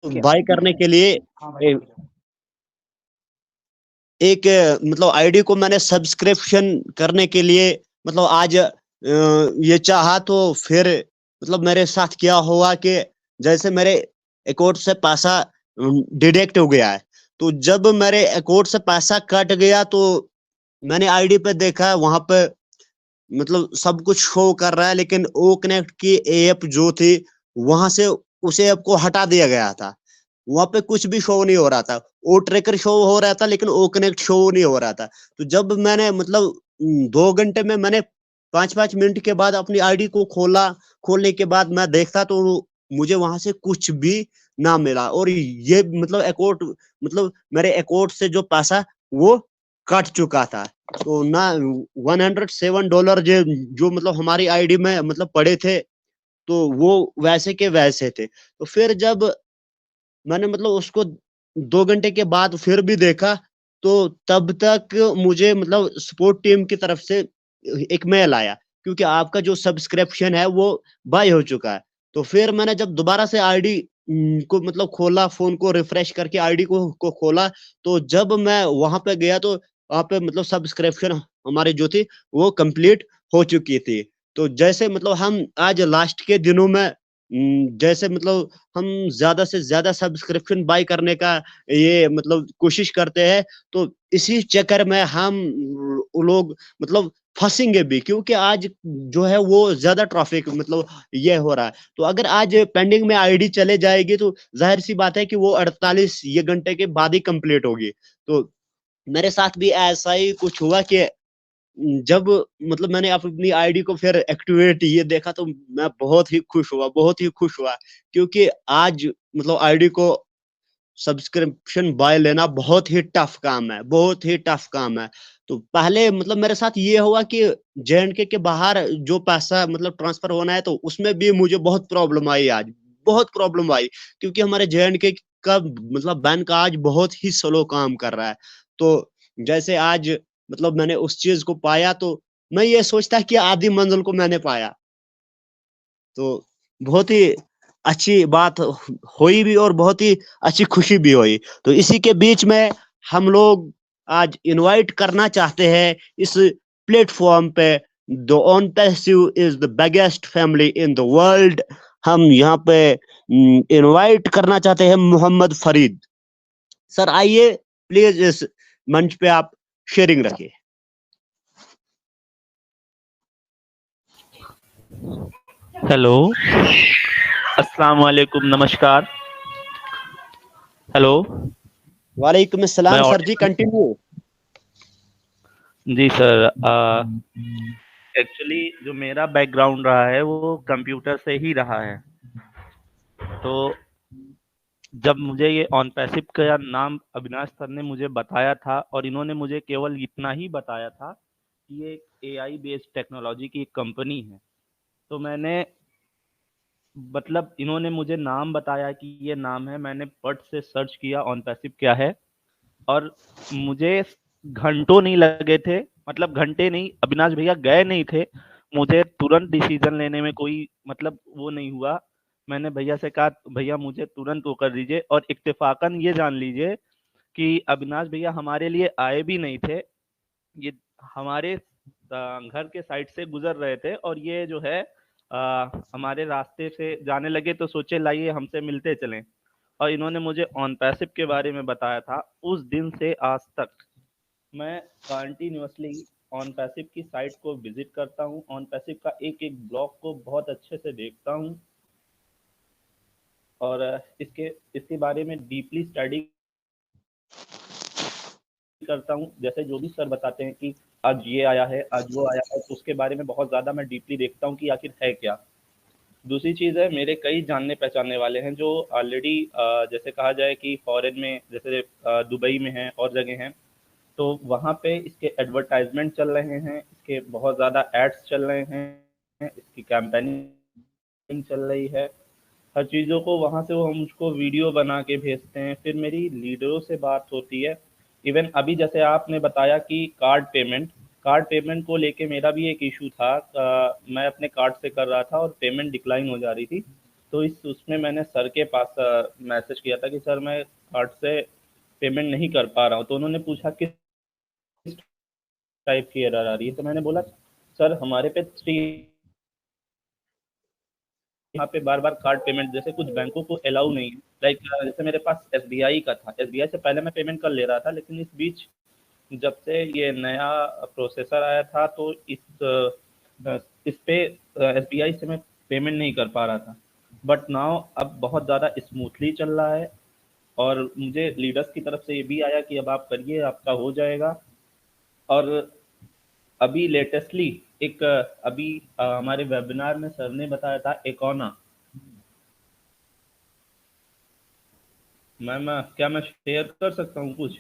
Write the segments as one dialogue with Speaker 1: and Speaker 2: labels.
Speaker 1: Bye करने के लिए एक मतलब आईडी को मैंने सब्सक्रिप्शन करने के लिए मतलब आज ये चाहा तो फिर मतलब मेरे साथ क्या हुआ कि जैसे मेरे अकाउंट से पैसा डिडक्ट हो गया है। तो जब मेरे अकाउंट से पैसा कट गया तो मैंने आईडी पे देखा, वहां पे मतलब सब कुछ शो कर रहा है, लेकिन ओ कनेक्ट की ऐप जो थी वहां से उस ऐप को हटा दिया गया था। वहां पे कुछ भी शो नहीं हो रहा था। ओ ट्रैकर शो हो रहा था लेकिन ओ कनेक्ट शो नहीं हो रहा था। तो जब मैंने मतलब 2 घंटे में मैंने 5-5 मिनट के बाद अपनी आईडी को खोला, खोलने के बाद मैं देखता तो मुझे वहां से कुछ भी ना मिला, और ये मतलब अकाउंट मतलब मेरे अकाउंट से जो पैसा वो कट चुका था। तो ना $107 जो मतलब हमारी आईडी में मतलब पड़े थे, तो वो वैसे के वैसे थे। तो फिर जब मैंने मतलब उसको 2 घंटे के बाद फिर भी देखा, तो तब तक मुझे मतलब सपोर्ट टीम की तरफ से एक मेल आया, क्योंकि आपका जो सब्सक्रिप्शन है वो बाय हो चुका है। तो फिर मैंने जब दोबारा से आईडी को मतलब खोला, फोन को रिफ्रेश करके आईडी को खोला, तो जब मैं वहां पे गया तो वहां पे मतलब सब्सक्रिप्शन हमारी जो थी वो कंप्लीट हो चुकी थी। तो जैसे मतलब हम आज लास्ट के दिनों में जैसे मतलब हम ज़्यादा से ज़्यादा सब्सक्रिप्शन बाय करने का ये मतलब कोशिश करते हैं, तो इसी चक्कर में हम लोग मतलब फँसेंगे भी, क्योंकि आज जो है वो ज़्यादा ट्रैफ़िक मतलब ये हो रहा है। तो अगर आज पेंडिंग में आईडी चले जाएगी तो ज़ाहिर-सी बात है कि वो 48 ये घंटे के बाद ही कंप्लीट होगी। तो मेरे साथ भी ऐसा ही कुछ हुआ कि जब मतलब मैंने अपनी आईडी को फिर एक्टिवेट ये देखा तो मैं बहुत ही खुश हुआ, क्योंकि आज मतलब आईडी को सब्सक्रिप्शन बाय लेना बहुत ही टफ काम है, बहुत ही टफ काम है। तो पहले मतलब मेरे साथ ये हुआ कि जे-एंड-के के बाहर जो पैसा मतलब ट्रांसफर होना है तो उसमें भी मुझे बहुत प्रॉब्लम आई आज, बहुत प्रॉब्लम आई, क्योंकि हमारे जे-एंड-के का मतलब बैंक आज बहुत ही स्लो काम कर रहा है। तो जैसे आज मतलब मैंने उस चीज़ को पाया तो मैं ये सोचता कि आधी मंजिल को मैंने पाया। तो बहुत ही अच्छी बात हुई भी और बहुत ही अच्छी खुशी भी हुई। तो इसी के बीच में हम लोग आज इनवाइट करना चाहते हैं इस प्लेटफ़ॉर्म पे, the on passive is the biggest family in the world. हम यहाँ पे इनवाइट करना चाहते हैं मोहम्मद फरीद। सर आइए, प्लीज़ इस मंच पे आप शेयरिंग रखिए।
Speaker 2: हेलो, अस्सलाम वालेकुम, नमस्कार। हेलो,
Speaker 1: वालेकुम
Speaker 2: मैं
Speaker 1: अस्सलाम सर जी,
Speaker 2: ऑडिबल?
Speaker 1: कंटिन्यू।
Speaker 2: जी सर, एक्चुअली जो मेरा बैकग्राउंड रहा है वो कंप्यूटर से ही रहा है। तो जब मुझे ये ऑन पैसिव का नाम अविनाश सर ने मुझे बताया था, और इन्होंने मुझे केवल इतना ही बताया था कि ये एक एआई बेस्ड टेक्नोलॉजी की एक कंपनी है। तो मैंने मतलब इन्होंने मुझे नाम बताया कि ये नाम है, मैंने पट से सर्च किया ऑन पैसिव क्या है, और मुझे घंटों नहीं लगे थे, मतलब घंटे नहीं, अविनाश भैया गए नहीं थे, मुझे तुरंत डिसीजन लेने में कोई मतलब वो नहीं हुआ। मैंने भैया से कहा भैया मुझे तुरंत वो कर दीजिए, और इत्तेफाकन ये जान लीजिए कि अविनाश भैया हमारे लिए आए भी नहीं थे। ये हमारे घर के साइड से गुजर रहे थे, और ये जो है हमारे रास्ते से जाने लगे, तो सोचे लाइए हमसे मिलते चलें। और इन्होंने मुझे ऑन पैसिव के बारे में बताया था। उस दिन से आज तक मैं कंटिन्यूअसली ऑन पैसिव की साइट को विजिट करता हूँ, ऑन पैसिव का एक एक ब्लॉग को बहुत अच्छे से देखता हूँ, और इसके इसके बारे में डीपली स्टडी करता हूँ। जैसे जो भी सर बताते हैं कि आज ये आया है, आज वो आया है, तो उसके बारे में बहुत ज़्यादा मैं डीपली देखता हूँ कि आखिर है क्या। दूसरी चीज़ है, मेरे कई जानने पहचानने वाले हैं जो ऑलरेडी जैसे कहा जाए कि फॉरेन में, जैसे दुबई में हैं और जगह हैं, तो वहाँ पे इसके एडवर्टाइजमेंट चल रहे हैं, इसके बहुत ज़्यादा एड्स चल रहे हैं, इसकी कैंपेनिंग चल रही है। हर चीज़ों को वहाँ से वो हम मुझको वीडियो बना के भेजते हैं, फिर मेरी लीडरों से बात होती है। इवन अभी जैसे आपने बताया कि कार्ड पेमेंट को लेके मेरा भी एक इशू था। मैं अपने कार्ड से कर रहा था और पेमेंट डिक्लाइन हो जा रही थी। तो इस उसमें मैंने सर के पास मैसेज किया था कि सर मैं कार्ड से पेमेंट नहीं कर पा रहा हूँ। तो उन्होंने पूछा किस टाइप की एरर आ रही है, तो मैंने बोला सर हमारे पे यहाँ पे बार बार कार्ड पेमेंट जैसे कुछ बैंकों को अलाउ नहीं है। लाइक जैसे मेरे पास एसबीआई का था, एसबीआई से पहले मैं पेमेंट कर ले रहा था, लेकिन इस बीच जब से ये नया प्रोसेसर आया था तो इस पे एसबीआई से मैं पेमेंट नहीं कर पा रहा था। बट नाउ अब बहुत ज़्यादा स्मूथली चल रहा है, और मुझे लीडर्स की तरफ से ये भी आया कि अब आप करिए, आपका हो जाएगा। और अभी लेटेस्टली एक अभी हमारे वेबिनार में सर ने बताया था एकॉना। मैम क्या मैं शेयर कर सकता हूँ कुछ?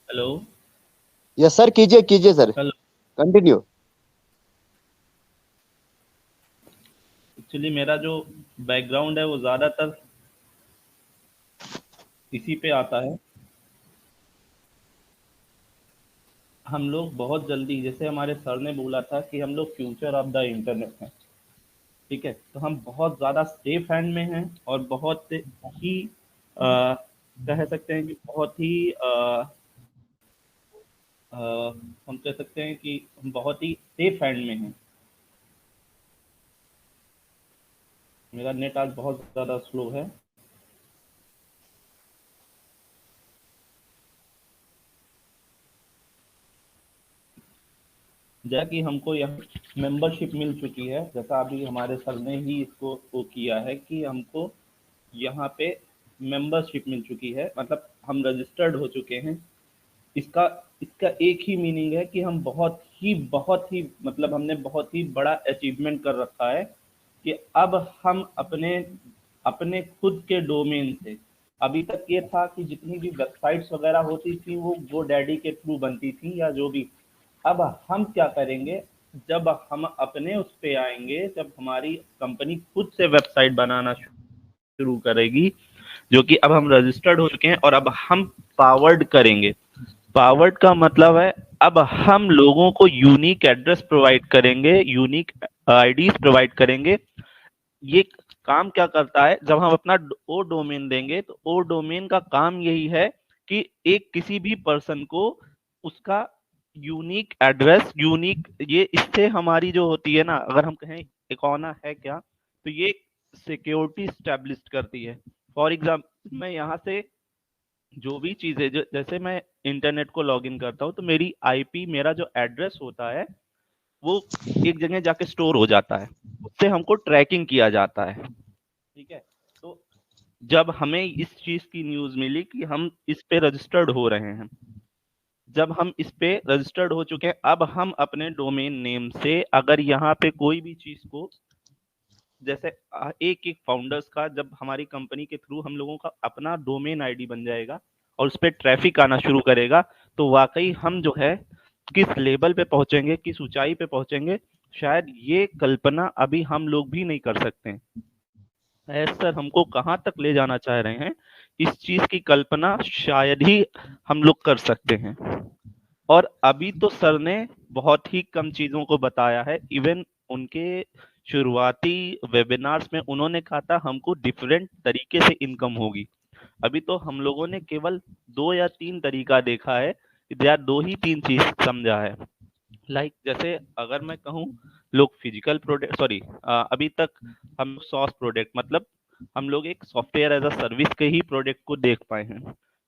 Speaker 2: हेलो
Speaker 1: यस सर, कीजिए कीजिए सर,
Speaker 2: हेलो।
Speaker 1: कंटिन्यू।
Speaker 2: एक्चुअली मेरा जो बैकग्राउंड है वो ज़्यादातर इसी पे आता है। हम लोग बहुत जल्दी, जैसे हमारे सर ने बोला था कि हम लोग फ्यूचर ऑफ द इंटरनेट हैं, ठीक है, तो हम बहुत ज़्यादा सेफ हैंड में हैं और बहुत ही कह सकते हैं कि बहुत ही हम कह सकते हैं कि हम बहुत ही सेफ हैंड में हैं। मेरा नेट आज बहुत ज़्यादा स्लो है। जैसा कि हमको यहाँ मेंबरशिप मिल चुकी है, जैसा अभी हमारे सर ने ही इसको वो किया है कि हमको यहाँ पे मेंबरशिप मिल चुकी है, मतलब हम रजिस्टर्ड हो चुके हैं। इसका इसका एक ही मीनिंग है कि हम बहुत ही मतलब हमने बहुत ही बड़ा अचीवमेंट कर रखा है कि अब हम अपने अपने खुद के डोमेन से, अभी तक ये था कि जितनी भी वेबसाइट्स वगैरह होती थी वो GoDaddy के थ्रू बनती थी या जो भी। अब हम क्या करेंगे, जब हम अपने उस पे आएंगे, जब हमारी कंपनी खुद से वेबसाइट बनाना शुरू करेगी, जो कि अब हम रजिस्टर्ड हो चुके हैं, और अब हम पावर्ड करेंगे। पावर्ड का मतलब है अब हम लोगों को यूनिक एड्रेस प्रोवाइड करेंगे, यूनिक आईडीज प्रोवाइड करेंगे। ये काम क्या करता है, जब हम अपना ओ डोमेन देंगे तो ओ डोमेन का काम यही है कि एक किसी भी पर्सन को उसका यूनिक एड्रेस, यूनिक, ये इससे हमारी जो होती है ना, अगर हम कहें इकोना है क्या, तो ये सिक्योरिटी स्टैब्लिश करती है। फॉर एग्जाम्पल मैं यहाँ से जो भी चीजें जैसे मैं इंटरनेट को लॉगिन करता हूँ तो मेरी आईपी, मेरा जो एड्रेस होता है वो एक जगह जाके स्टोर हो जाता है, उससे हमको ट्रैकिंग किया जाता है, ठीक है। तो जब हमें इस चीज की न्यूज मिली कि हम इस पे रजिस्टर्ड हो रहे हैं, जब हम इस पे रजिस्टर्ड हो चुके हैं, अब हम अपने डोमेन नेम से अगर यहाँ पे कोई भी चीज को, जैसे एक एक फाउंडर्स का, जब हमारी कंपनी के थ्रू हम लोगों का अपना डोमेन आईडी बन जाएगा और उस पर ट्रैफिक आना शुरू करेगा, तो वाकई हम जो है किस लेवल पे पहुंचेंगे, किस ऊंचाई पे पहुंचेंगे, शायद ये कल्पना अभी हम लोग भी नहीं कर सकते हैं। सर हमको कहाँ तक ले जाना चाह रहे हैं, इस चीज की कल्पना शायद ही हम लोग कर सकते हैं। और अभी तो सर ने बहुत ही कम चीजों को बताया है। इवन उनके शुरुआती वेबिनार्स में उन्होंने कहा था हमको डिफरेंट तरीके से इनकम होगी। अभी तो हम लोगों ने केवल 2 या 3 तरीका देखा है, या 2 ही 3 चीज समझा है। लाइक जैसे अगर मैं कहूँ, लोग फिजिकल प्रोडक्ट, सॉरी, अभी तक हम सॉस प्रोडक्ट, मतलब हम लोग एक सॉफ्टवेयर एज अ सर्विस के ही प्रोडक्ट को देख पाए हैं।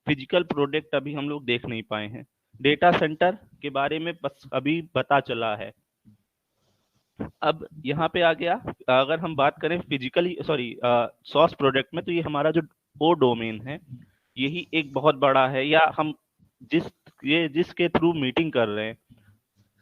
Speaker 2: फिजिकल प्रोडक्ट अभी हम लोग देख नहीं पाए हैं। डेटा सेंटर के बारे में बस अभी पता चला है। अब यहाँ पे आ गया, अगर हम बात करें फिजिकली, सॉरी, सॉस प्रोडक्ट में, तो ये हमारा जो ओ डोमेन है यही एक बहुत बड़ा है, या हम जिस ये जिसके थ्रू मीटिंग कर रहे हैं,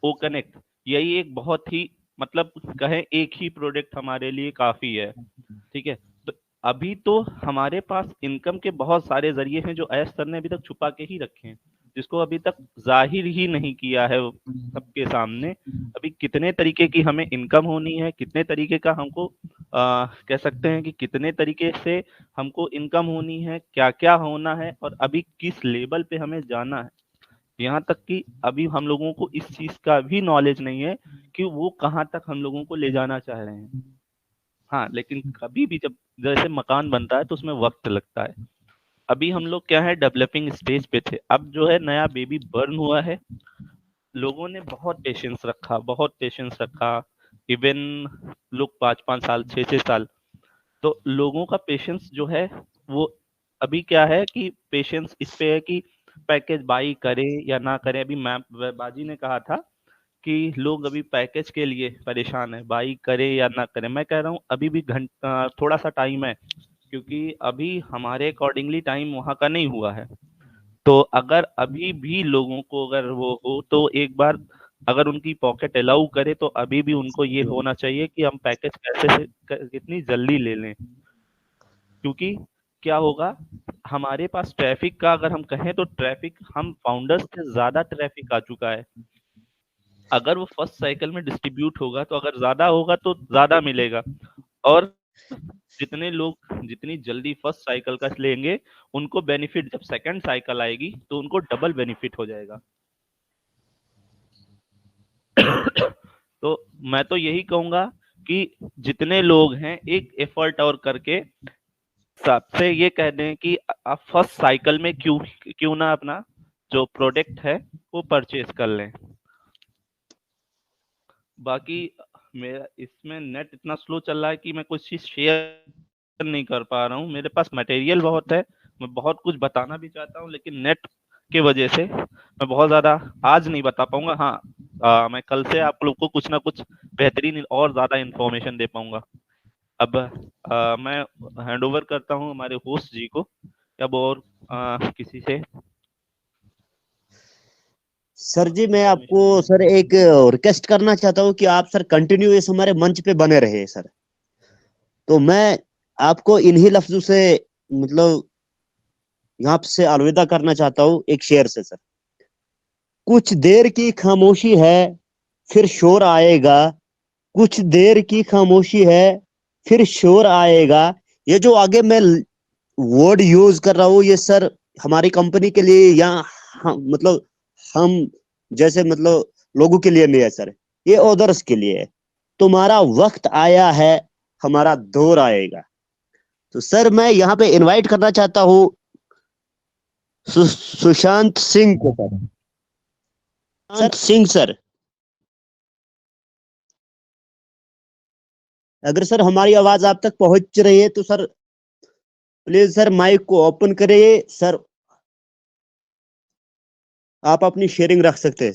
Speaker 2: ओ कनेक्ट, यही एक बहुत ही, मतलब कहें एक ही प्रोडक्ट हमारे लिए काफी है, ठीक है। तो अभी तो हमारे पास इनकम के बहुत सारे जरिए हैं जो ऐश सर ने अभी तक छुपा के ही रखे हैं, जिसको अभी तक जाहिर ही नहीं किया है सबके सामने। अभी कितने तरीके की हमें इनकम होनी है, कितने तरीके का हमको कह सकते हैं कि कितने तरीके से हमको इनकम होनी है, क्या क्या होना है, और अभी किस लेवल पे हमें जाना है, यहाँ तक कि अभी हम लोगों को इस चीज का भी नॉलेज नहीं है कि वो कहाँ तक हम लोगों को ले जाना चाह रहे हैं। हाँ, लेकिन कभी भी जब जैसे मकान बनता है तो उसमें वक्त लगता है। अभी हम लोग क्या है, डेवलपिंग स्टेज पे थे। अब जो है नया बेबी बर्न हुआ है, लोगों ने बहुत पेशेंस रखा। इवन लोग 5-5 साल, 6-6 साल, तो लोगों का पेशेंस जो है वो अभी क्या है कि पेशेंस इस पे है कि पैकेज बाई करें या ना करें। अभी मैम बाजी ने कहा था कि लोग अभी पैकेज के लिए परेशान है, बाई करें या ना करें। मैं कह रहा हूँ अभी भी घंटा थोड़ा सा टाइम है, क्योंकि अभी हमारे अकॉर्डिंगली टाइम वहाँ का नहीं हुआ है। तो अगर अभी भी लोगों को अगर वो हो तो एक बार अगर उनकी पॉकेट अलाउ करे तो अभी भी उनको ये होना चाहिए कि हम पैकेज कैसे से कितनी जल्दी ले लें। क्योंकि क्या होगा, हमारे पास ट्रैफिक का अगर हम कहें तो ट्रैफिक हम फाउंडर्स से ज्यादा ट्रैफिक आ चुका है। अगर वो फर्स्ट साइकिल में डिस्ट्रीब्यूट होगा तो अगर ज्यादा होगा तो ज्यादा मिलेगा, और जितने लोग जितनी जल्दी फर्स्ट साइकिल का लेंगे उनको बेनिफिट, जब सेकंड साइकिल आएगी तो उनको डबल बेनिफिट हो जाएगा। तो मैं तो यही कहूंगा कि जितने लोग हैं एक एफर्ट और करके सबसे ये कह दें कि आप फर्स्ट साइकिल में क्यों क्यों ना अपना जो प्रोडक्ट है वो परचेज कर लें। बाकी मेरा इसमें नेट इतना स्लो चल रहा है कि मैं कुछ चीज शेयर नहीं कर पा रहा हूँ। मेरे पास मटेरियल बहुत है, मैं बहुत कुछ बताना भी चाहता हूँ, लेकिन नेट की वजह से मैं बहुत ज्यादा आज नहीं बता पाऊंगा। हाँ, मैं कल से आप लोग को कुछ ना कुछ बेहतरीन और ज्यादा इंफॉर्मेशन दे पाऊंगा। अब मैं हैंड ओवर करता हूँ हमारे होस्ट जी को। अब और किसी से
Speaker 1: सर जी मैं आपको
Speaker 2: इन्फॉर्मेशन
Speaker 1: सर एक रिक्वेस्ट करना चाहता हूँ कि आप सर कंटिन्यू इस हमारे मंच पे बने रहे सर। तो मैं आपको इन्हीं लफ्जों से मतलब यहाँ से अलविदा करना चाहता हूँ एक शेर से सर। कुछ देर की खामोशी है फिर शोर आएगा, कुछ देर की खामोशी है फिर शोर आएगा। ये जो आगे मैं वर्ड यूज कर रहा हूँ ये सर हमारी कंपनी के लिए या मतलब हम जैसे मतलब लोगों के लिए नहीं है सर, ये ओदर्स के लिए है। तुम्हारा वक्त आया है, हमारा दौर आएगा। तो सर मैं यहाँ पे इनवाइट करना चाहता हूँ सुशांत सिंह को सर। सुशांत सिंह सर, अगर सर हमारी आवाज आप तक पहुंच रही है तो सर प्लीज सर माइक को ओपन करिए सर, आप अपनी शेयरिंग रख सकते हैं।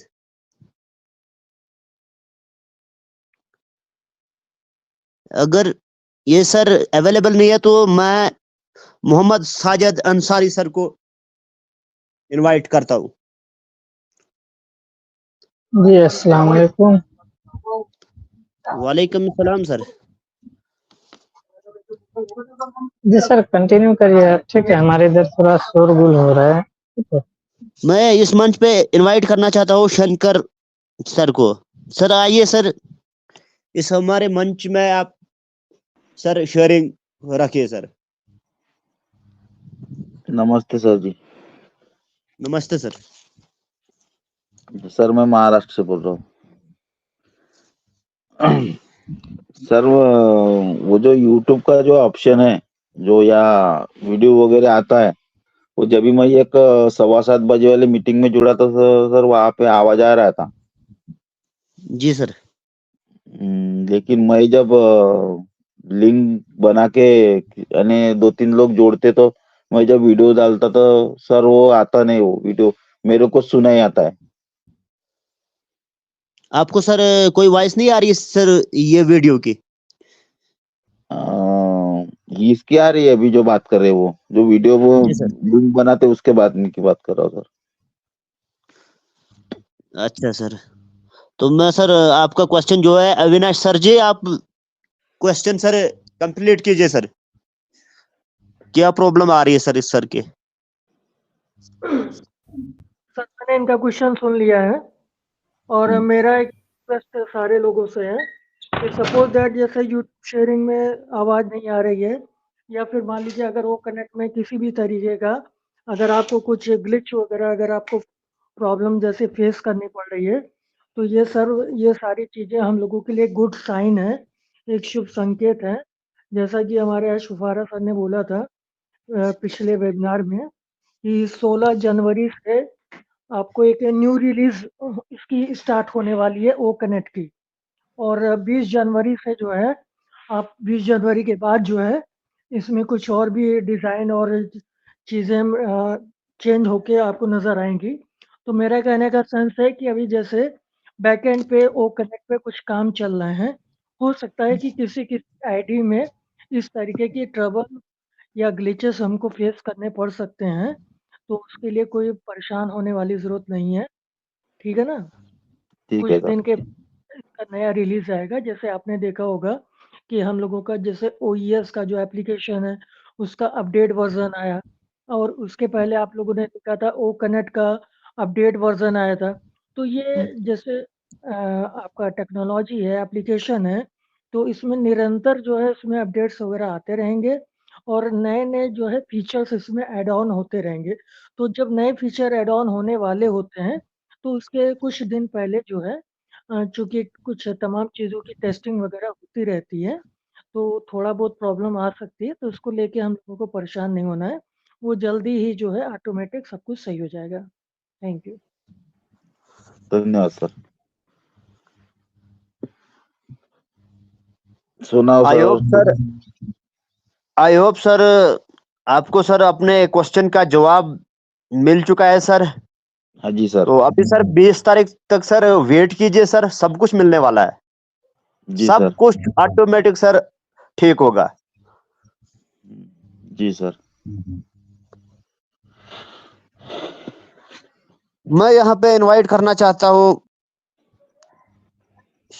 Speaker 1: अगर ये सर अवेलेबल नहीं है तो मैं मोहम्मद साजिद अंसारी सर को इनवाइट करता हूँ।
Speaker 3: जी अस्सलाम वालेकुम।
Speaker 1: वालेकुम सलाम सर।
Speaker 3: जी सर कंटिन्यू करिए आप, ठीक है। हमारे इधर थोड़ा शोरगुल हो रहा है, ठीक है।
Speaker 1: मैं इस मंच पे इनवाइट करना चाहता हूँ शंकर सर को। सर आइए सर, इस हमारे मंच में आप सर शेयरिंग रखिए सर।
Speaker 4: नमस्ते सर जी।
Speaker 1: नमस्ते सर।
Speaker 4: सर मैं महाराष्ट्र से बोल रहा हूँ। सर वो जो यूट्यूब का जो ऑप्शन है जो या वीडियो वगैरह आता है, वो जब भी मैं एक 7:15 बजे वाले मीटिंग में जुड़ा था सर वहाँ पे आवाज आ रहा था।
Speaker 1: जी सर।
Speaker 4: लेकिन मैं जब लिंक बना के यानी 2-3 लोग जोड़ते तो मैं जब वीडियो डालता तो सर वो आता नहीं, वो वीडियो मेरे को सुना ही आता है।
Speaker 1: आपको सर कोई वॉइस नहीं आ रही है सर ये वीडियो की?
Speaker 4: इसकी आ रही है अभी जो बात कर रहे हैं वो जो वीडियो वो
Speaker 1: जी सर।
Speaker 4: लिंक बनाते उसके बाद की बात कर रहा हूँ सर।
Speaker 1: अच्छा सर, तो मैं सर आपका क्वेश्चन जो है अविनाश सर जी, आप क्वेश्चन सर कंप्लीट कीजिए सर। क्या प्रॉब्लम आ रही है सर इस सर के?
Speaker 5: सर मैंने इनका क्वेश्चन सुन लिया है और मेरा एक रिक्वेस्ट सारे लोगों से है कि सपोज दैट जैसे यूट्यूब शेयरिंग में आवाज़ नहीं आ रही है या फिर मान लीजिए अगर वो कनेक्ट में किसी भी तरीके का अगर आपको कुछ ग्लिच वगैरह अगर आपको प्रॉब्लम जैसे फेस करनी पड़ रही है, तो ये सारी चीज़ें हम लोगों के लिए गुड साइन है, एक शुभ संकेत है। जैसा कि हमारे यहाँ शुफारा सर ने बोला था पिछले वेबिनार में कि 16 जनवरी से आपको एक न्यू रिलीज इसकी स्टार्ट होने वाली है ओ कनेक्ट की, और 20 जनवरी से जो है आप 20 जनवरी के बाद जो है इसमें कुछ और भी डिज़ाइन और चीज़ें चेंज होके आपको नज़र आएंगी। तो मेरा कहने का सेंस है कि अभी जैसे बैकएंड पे ओ कनेक्ट पे कुछ काम चल रहे हैं, हो सकता है कि किसी किसी आईडी में इस तरीके की ट्रबल या ग्लिचेस हमको फेस करने पड़ सकते हैं, तो उसके लिए कोई परेशान होने वाली ज़रूरत नहीं है, ठीक है ना?
Speaker 4: ठीक
Speaker 5: कुछ
Speaker 4: है सर।
Speaker 5: दिन के इसका नया रिलीज आएगा। जैसे आपने देखा होगा कि हम लोगों का जैसे ओईएस का जो एप्लीकेशन है उसका अपडेट वर्जन आया, और उसके पहले आप लोगों ने देखा था ओ कनेक्ट का अपडेट वर्जन आया था। तो ये जैसे आपका टेक्नोलॉजी है, एप्लीकेशन है, तो इसमें निरंतर जो है इसमें अपडेट्स वगैरह आते रहेंगे और नए नए जो है फीचर्स इसमें ऐड ऑन होते रहेंगे। तो जब नए फीचर ऐड ऑन होने वाले होते हैं तो उसके कुछ दिन पहले जो है चूँकि कुछ तमाम चीज़ों की टेस्टिंग वगैरह होती रहती है, तो थोड़ा बहुत प्रॉब्लम आ सकती है, तो उसको लेके हम लोगों को परेशान नहीं होना है। वो जल्दी ही जो है ऑटोमेटिक सब कुछ सही हो जाएगा। Thank you.
Speaker 4: धन्यवाद सर। सुनाओ
Speaker 1: I hope sir, I hope sir आपको सर अपने क्वेश्चन का जवाब मिल चुका है सर।
Speaker 4: हाँ जी सर।
Speaker 1: तो अभी सर 20 तारीख तक सर वेट कीजिए सर, सब कुछ मिलने वाला है,
Speaker 4: जी
Speaker 1: सब
Speaker 4: सर।
Speaker 1: कुछ ऑटोमेटिक सर ठीक होगा।
Speaker 4: जी सर।
Speaker 1: मैं यहाँ पे इनवाइट करना चाहता हूँ